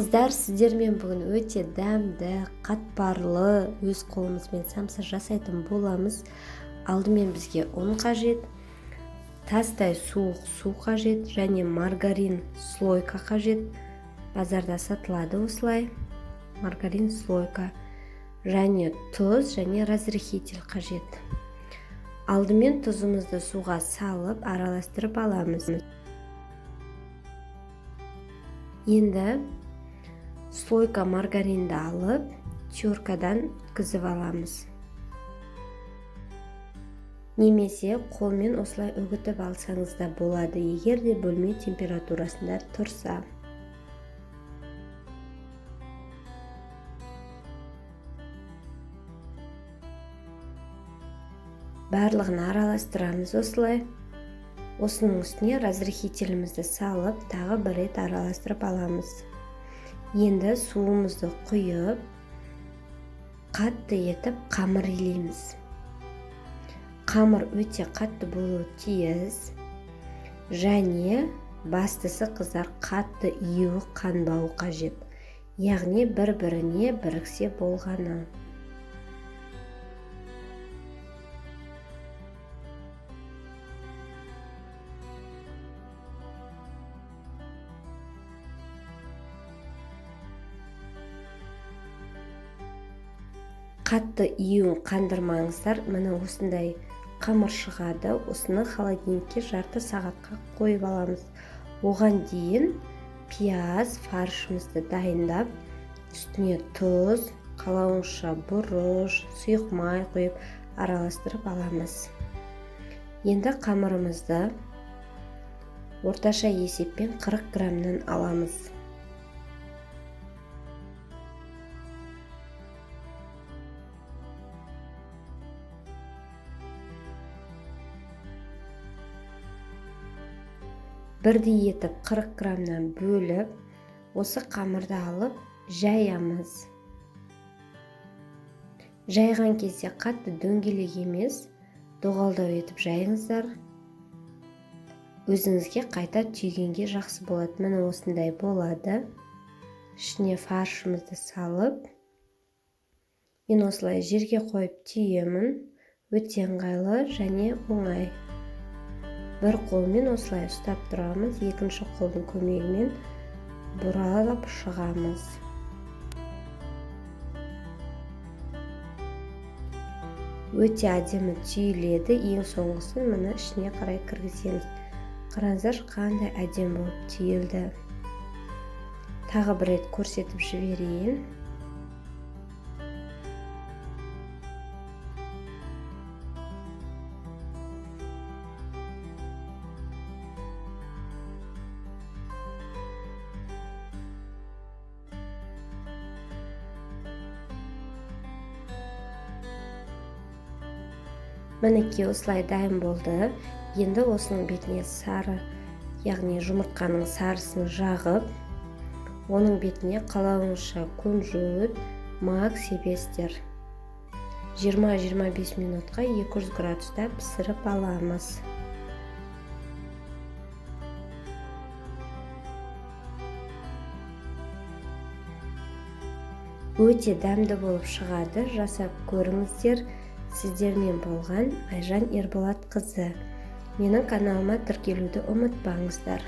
Қыздар, сіздермен бүгін өте дәмді, қатпарлы, өз қолымызбен самса жасайтын боламыз. Алдымен бізге ұн қажет, тастай суық су қажет және маргарин слойка қажет. Базарда сатылады осылай маргарин слойка, және тұз және разрыхитель қажет. Алдымен тұзымызды суға салып араластырып аламыз. Енді слойка маргаринді алып, теркадан өткізіп аламыз. Немесе қолмен осылай үгітіп алсаңыз да болады, егер де бөлме температурасында тұрса. Барлығын араластырамыз осылай. Осының үстіне разрыхителімізді салып, тағы бір рет араластырып аламыз. Енді суымызды құйып, қатты етіп қамыр илейміз. Қамыр өте қатты болуы тиіс, және бастысы қыздар қатты июі қанбауы қажет. Яғни бір-біріне біріксе болғаны. Қатты июін қандырмаңыздар, міне осындай қамыр шығады. Осыны холодильникке жарты сағатқа қойып аламыз. Оған дейін пияз, фаршымызды дайындап, үстіне тұз, қалауыңызша бұрыш, сұйық май құйып араластырып аламыз. Енді қамырымызды орташа есеппен 40 граммнан аламыз. Бірдей етіп 40 граммнан бөліп, осы қамырды алып жаямыз. Жайған кезде қатты дөңгелек емес, доғалдау етіп жайыңыздар. Өзіңізге қайта түйгенге жақсы болады. Міне осындай болады. Ішіне фаршымызды салып, мен осылай жерге қойып түйемін. Өте ыңғайлы және оңай. Бір қолмен осылай ұстап тұрамыз, екінші қолдың көмегімен бұралып шығамыз. Өте әдемі түйіледі. Ең соңғысын міне ішіне қарай кіргіземіз. Қараңыздар, қандай әдемі болып түйілді. Тағы бір рет көрсетіп жіберейін. Мінекей осылай дайын болды. Енді осының бетіне сары, яғни жұмыртқаның сарысын жағып, оның бетіне қалауыңызша күнжіт, мак себесіздер. 20-25 минутқа 200 градуста пісіріп аламыз. Өте дәмді болып шығады. Жасап көріңіздер. Сіздермен болған Айжан Ерболатқызы. Менің каналыма тіркелуді ұмытпаңыздар.